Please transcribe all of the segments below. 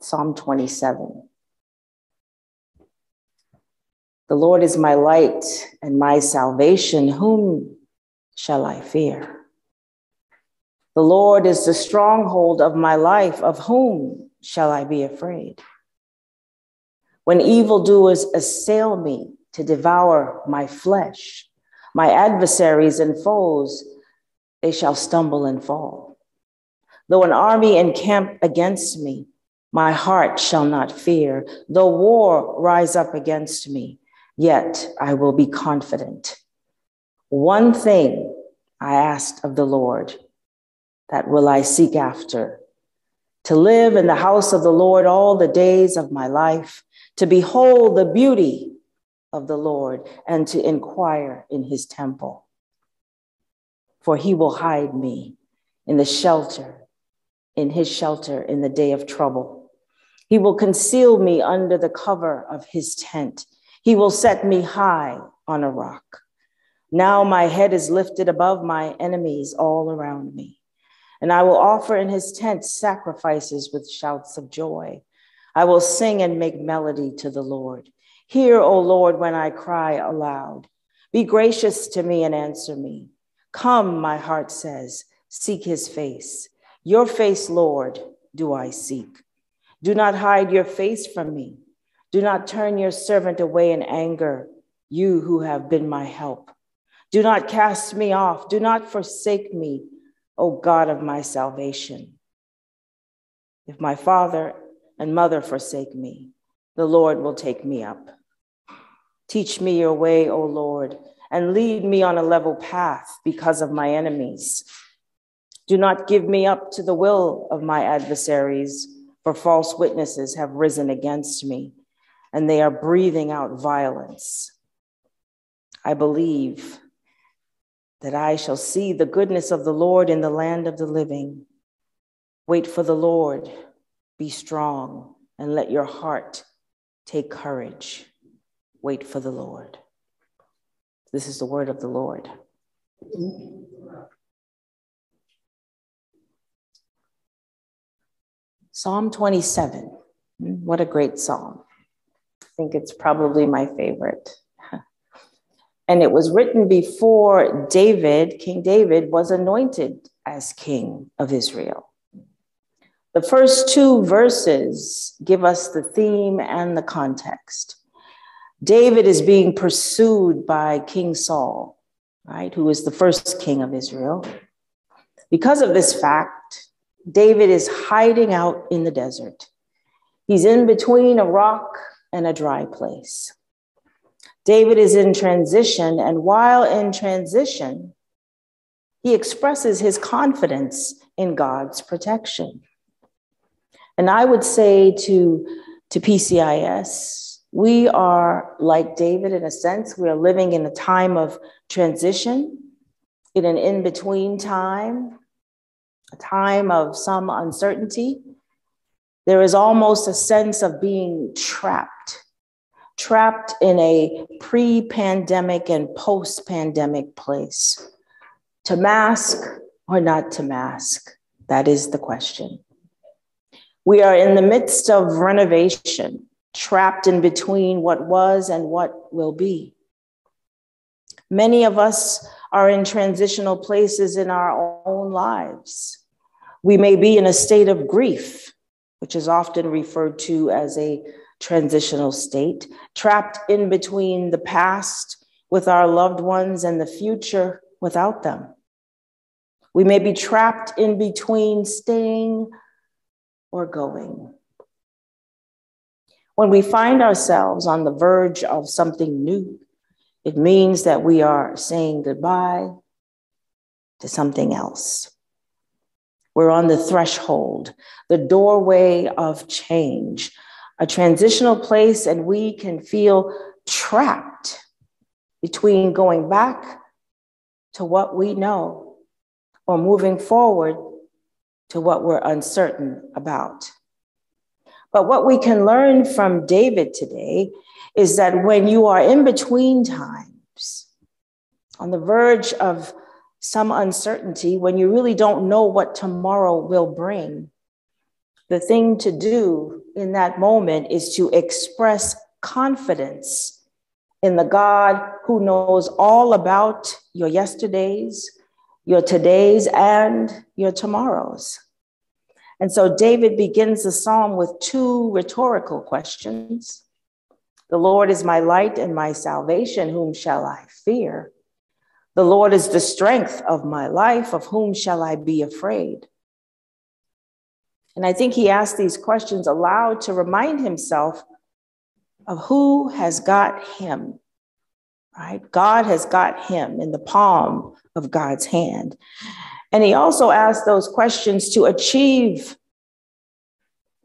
Psalm 27. The Lord is my light and my salvation. Whom shall I fear? The Lord is the stronghold of my life. Of whom shall I be afraid? When evildoers assail me to devour my flesh, my adversaries and foes, they shall stumble and fall. Though an army encamp against me, my heart shall not fear. Though war rise up against me, yet I will be confident. One thing I asked of the Lord, that will I seek after, to live in the house of the Lord all the days of my life, to behold the beauty of the Lord and to inquire in his temple. For he will hide me in his shelter in the day of trouble. He will conceal me under the cover of his tent. He will set me high on a rock. Now my head is lifted above my enemies all around me. And I will offer in his tent sacrifices with shouts of joy. I will sing and make melody to the Lord. Hear, O Lord, when I cry aloud. Be gracious to me and answer me. Come, my heart says, seek his face. Your face, Lord, do I seek. Do not hide your face from me. Do not turn your servant away in anger, you who have been my help. Do not cast me off. Do not forsake me, O God of my salvation. If my father and mother forsake me, the Lord will take me up. Teach me your way, O Lord, and lead me on a level path because of my enemies. Do not give me up to the will of my adversaries, for false witnesses have risen against me, and they are breathing out violence. I believe that I shall see the goodness of the Lord in the land of the living. Wait for the Lord, be strong, and let your heart take courage. Wait for the Lord. This is the word of the Lord. Psalm 27. What a great psalm. I think it's probably my favorite. And it was written before King David was anointed as king of Israel. The first two verses give us the theme and the context. David is being pursued by King Saul, right, who is the first king of Israel. Because of this fact, David is hiding out in the desert. He's in between a rock and a dry place. David is in transition, and while in transition, he expresses his confidence in God's protection. And I would say to PCIS, we are like David in a sense. We are living in a time of transition, in an in-between time, a time of some uncertainty. There is almost a sense of being trapped in a pre-pandemic and post-pandemic place. To mask or not to mask? That is the question. We are in the midst of renovation, trapped in between what was and what will be. Many of us are in transitional places in our own lives. We may be in a state of grief, which is often referred to as a transitional state, trapped in between the past with our loved ones and the future without them. We may be trapped in between staying or going. When we find ourselves on the verge of something new, it means that we are saying goodbye to something else. We're on the threshold, the doorway of change, a transitional place, and we can feel trapped between going back to what we know or moving forward to what we're uncertain about. But what we can learn from David today is that when you are in between times, on the verge of some uncertainty, when you really don't know what tomorrow will bring, The thing to do in that moment is to express confidence in the God who knows all about your yesterdays, your todays, and your tomorrows. And so David begins the psalm with two rhetorical questions. The Lord is my light and my salvation, whom shall I fear? The Lord is the strength of my life, of whom shall I be afraid? And I think he asked these questions aloud to remind himself of who has got him, right? God has got him in the palm of God's hand. And he also asked those questions to achieve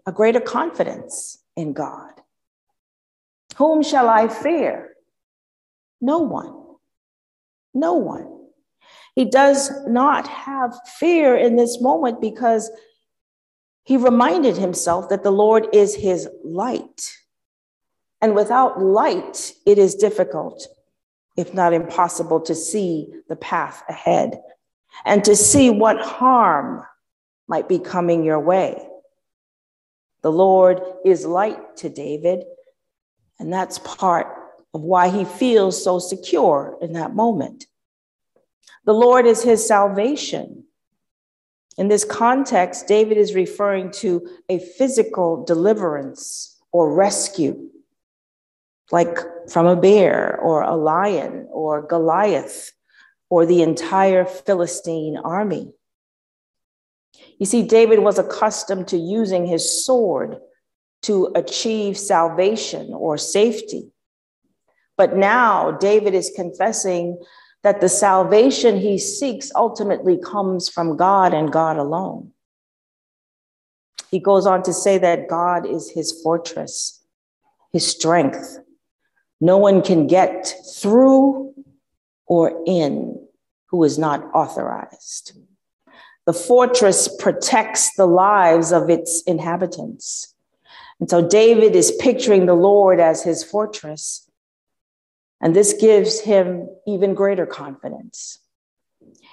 a greater confidence in God. Whom shall I fear? No one. No one. He does not have fear in this moment because he reminded himself that the Lord is his light. And without light, it is difficult, if not impossible, to see the path ahead and to see what harm might be coming your way. The Lord is light to David, and that's part of why he feels so secure in that moment. The Lord is his salvation. In this context, David is referring to a physical deliverance or rescue, like from a bear or a lion or Goliath or the entire Philistine army. You see, David was accustomed to using his sword to achieve salvation or safety. But now David is confessing that the salvation he seeks ultimately comes from God and God alone. He goes on to say that God is his fortress, his strength. No one can get through or in who is not authorized. The fortress protects the lives of its inhabitants. And so David is picturing the Lord as his fortress. And this gives him even greater confidence.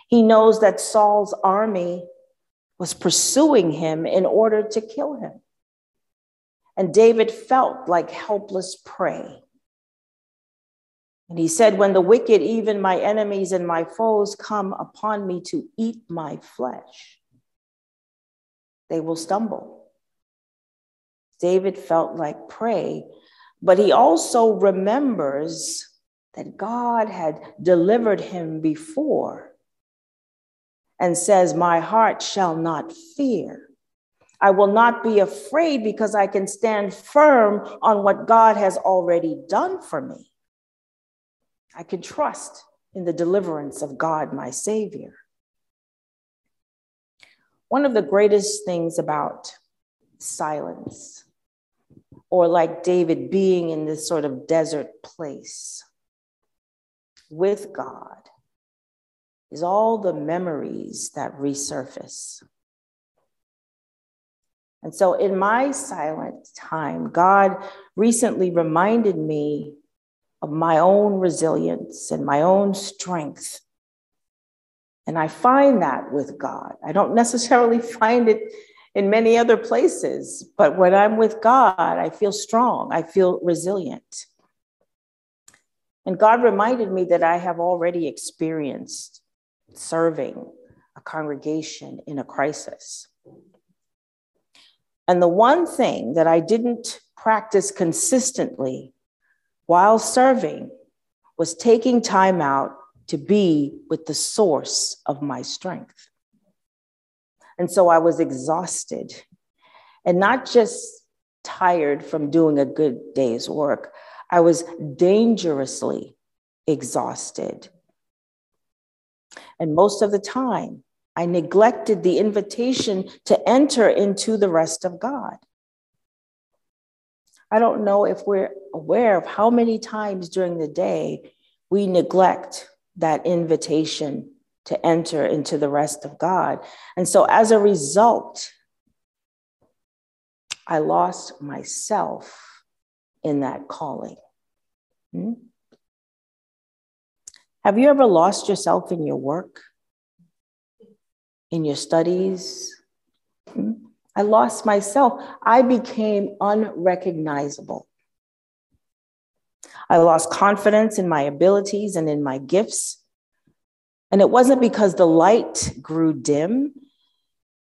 He knows that Saul's army was pursuing him in order to kill him. And David felt like helpless prey. And he said, when the wicked, even my enemies and my foes, come upon me to eat my flesh, they will stumble. David felt like prey, but he also remembers that God had delivered him before and says, my heart shall not fear. I will not be afraid because I can stand firm on what God has already done for me. I can trust in the deliverance of God, my Savior. One of the greatest things about silence, or like David being in this sort of desert place with God, is all the memories that resurface. And so in my silent time, God recently reminded me of my own resilience and my own strength. And I find that with God. I don't necessarily find it in many other places, but when I'm with God, I feel strong, I feel resilient. And God reminded me that I have already experienced serving a congregation in a crisis. And the one thing that I didn't practice consistently while serving was taking time out to be with the source of my strength. And so I was exhausted and not just tired from doing a good day's work. I was dangerously exhausted. And most of the time, I neglected the invitation to enter into the rest of God. I don't know if we're aware of how many times during the day we neglect that invitation to enter into the rest of God. And so as a result, I lost myself in that calling. Have you ever lost yourself in your work, in your studies? I lost myself. I became unrecognizable. I lost confidence in my abilities and in my gifts. And it wasn't because the light grew dim.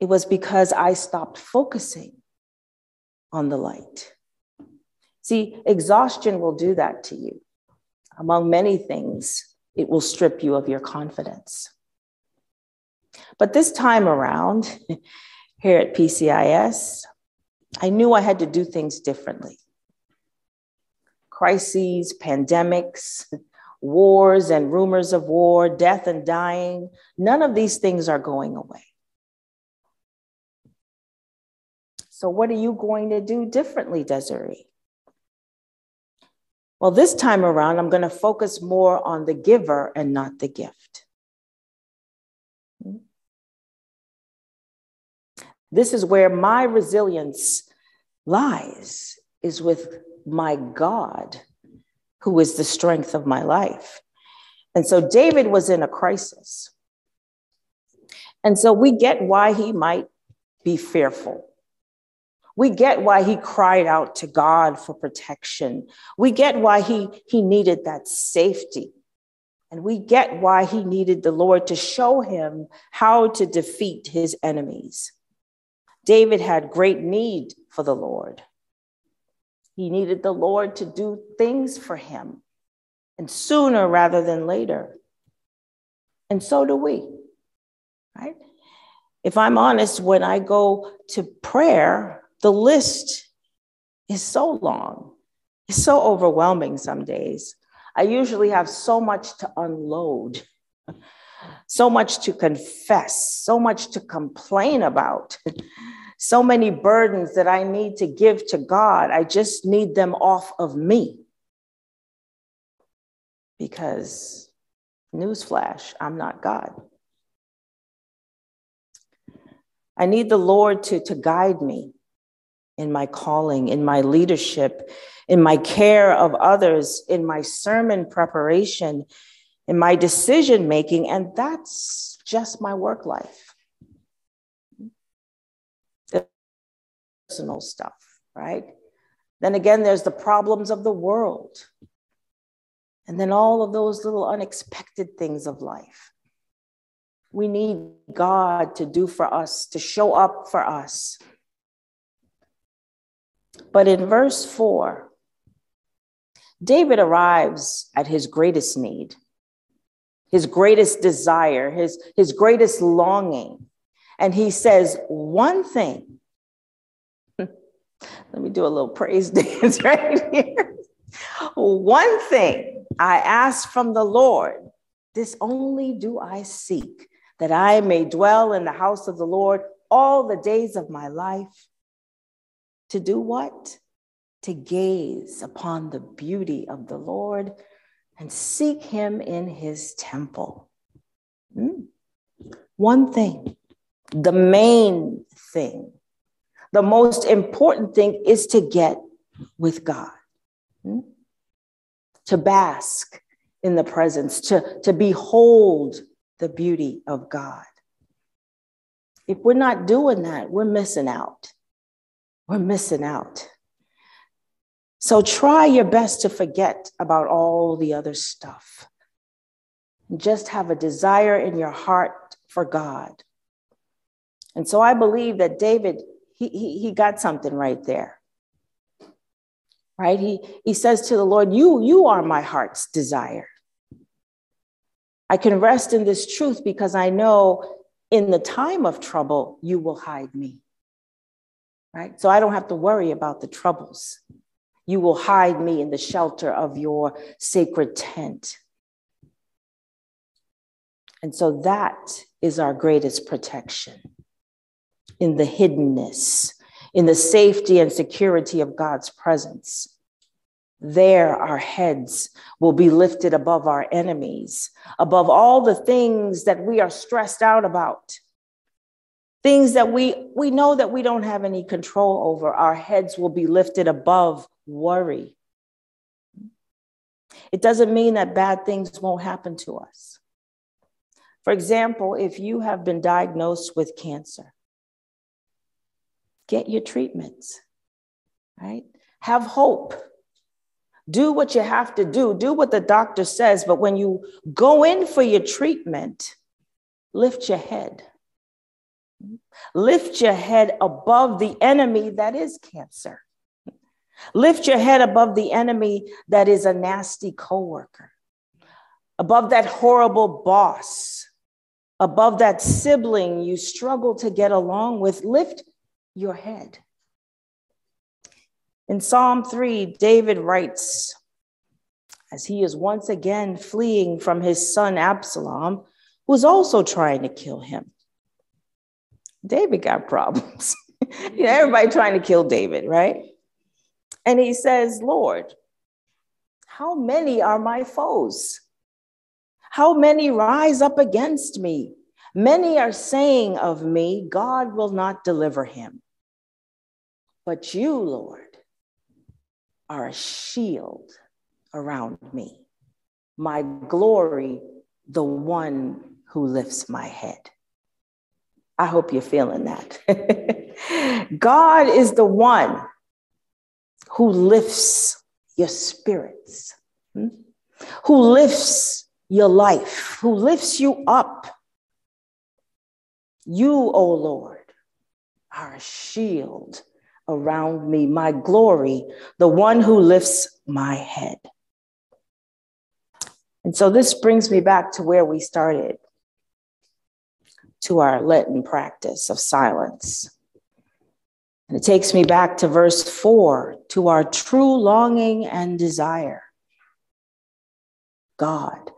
It was because I stopped focusing on the light. See, exhaustion will do that to you. Among many things, it will strip you of your confidence. But this time around, here at PCIS, I knew I had to do things differently. Crises, pandemics, wars and rumors of war, death and dying, none of these things are going away. So what are you going to do differently, Desiree? Well, this time around, I'm going to focus more on the giver and not the gift. This is where my resilience lies, is with my God, who is the strength of my life. And so David was in a crisis. And so we get why he might be fearful. We get why he cried out to God for protection. We get why he needed that safety. And we get why he needed the Lord to show him how to defeat his enemies. David had great need for the Lord. He needed the Lord to do things for him, and sooner rather than later. And so do we, right? If I'm honest, when I go to prayer, the list is so long. It's so overwhelming some days. I usually have so much to unload, so much to confess, so much to complain about, so many burdens that I need to give to God. I just need them off of me. Because, newsflash, I'm not God. I need the Lord to guide me in my calling, in my leadership, in my care of others, in my sermon preparation, in my decision making, and that's just my work life. The personal stuff, right? Then again, there's the problems of the world. And then all of those little unexpected things of life. We need God to do for us, to show up for us. But in verse 4, David arrives at his greatest need, his greatest desire, his greatest longing. And he says, one thing. Let me do a little praise dance right here. One thing I ask from the Lord, this only do I seek, that I may dwell in the house of the Lord all the days of my life. To do what? To gaze upon the beauty of the Lord and seek him in his temple. One thing, the main thing, the most important thing is to get with God, to bask in the presence, to behold the beauty of God. If we're not doing that, we're missing out. We're missing out. So try your best to forget about all the other stuff. Just have a desire in your heart for God. And so I believe that David, he got something right there. Right? He says to the Lord, you are my heart's desire. I can rest in this truth because I know in the time of trouble, you will hide me. Right? So I don't have to worry about the troubles. You will hide me in the shelter of your sacred tent. And so that is our greatest protection, in the hiddenness, in the safety and security of God's presence. There our heads will be lifted above our enemies, above all the things that we are stressed out about. Things that we know that we don't have any control over. Our heads will be lifted above worry. It doesn't mean that bad things won't happen to us. For example, if you have been diagnosed with cancer, get your treatments, right? Have hope. Do what you have to do. Do what the doctor says. But when you go in for your treatment, lift your head. Lift your head above the enemy that is cancer. Lift your head above the enemy that is a nasty coworker, above that horrible boss, above that sibling you struggle to get along with. Lift your head. In Psalm 3, David writes, as he is once again fleeing from his son Absalom, who was also trying to kill him. David got problems. Everybody trying to kill David, right? And he says, Lord, how many are my foes? How many rise up against me? Many are saying of me, God will not deliver him. But you, Lord, are a shield around me, my glory, the one who lifts my head. I hope you're feeling that. God is the one who lifts your spirits, who lifts your life, who lifts you up. You, O Lord, are a shield around me, my glory, the one who lifts my head. And so this brings me back to where we started, to our Lenten practice of silence. And it takes me back to verse 4, to our true longing and desire. God,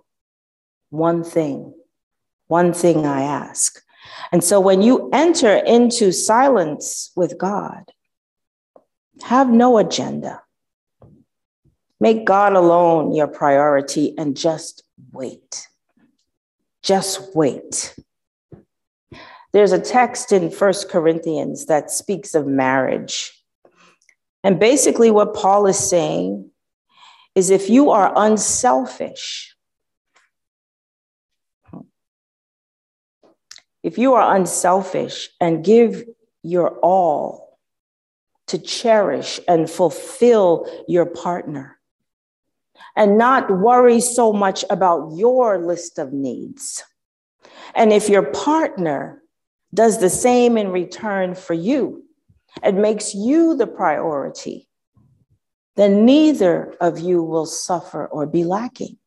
one thing I ask. And so when you enter into silence with God, have no agenda. Make God alone your priority and just wait. Just wait. There's a text in 1 Corinthians that speaks of marriage. And basically what Paul is saying is if you are unselfish, and give your all to cherish and fulfill your partner, and not worry so much about your list of needs. And if your partner does the same in return for you and makes you the priority, then neither of you will suffer or be lacking.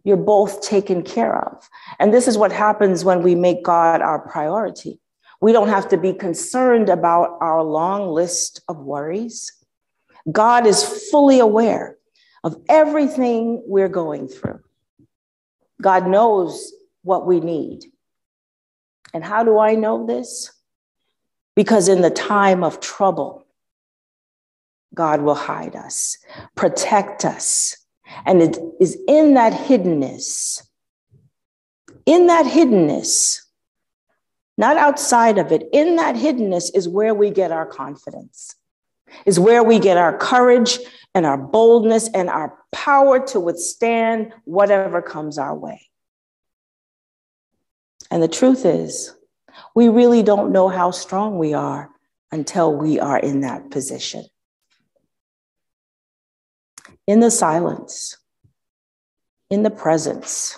You're both taken care of. And this is what happens when we make God our priority. We don't have to be concerned about our long list of worries. God is fully aware of everything we're going through. God knows what we need. And how do I know this? Because in the time of trouble, God will hide us, protect us. And it is in that hiddenness, not outside of it, in that hiddenness is where we get our confidence, is where we get our courage and our boldness and our power to withstand whatever comes our way. And the truth is, we really don't know how strong we are until we are in that position. In the silence, in the presence,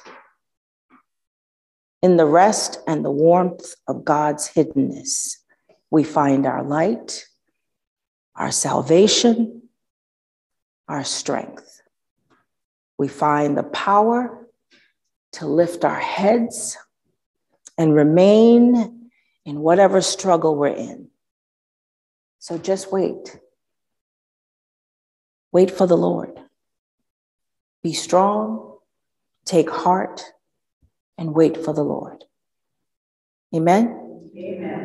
in the rest and the warmth of God's hiddenness, we find our light, our salvation, our strength. We find the power to lift our heads and remain in whatever struggle we're in. So just wait. Wait for the Lord. Be strong, take heart, and wait for the Lord. Amen? Amen.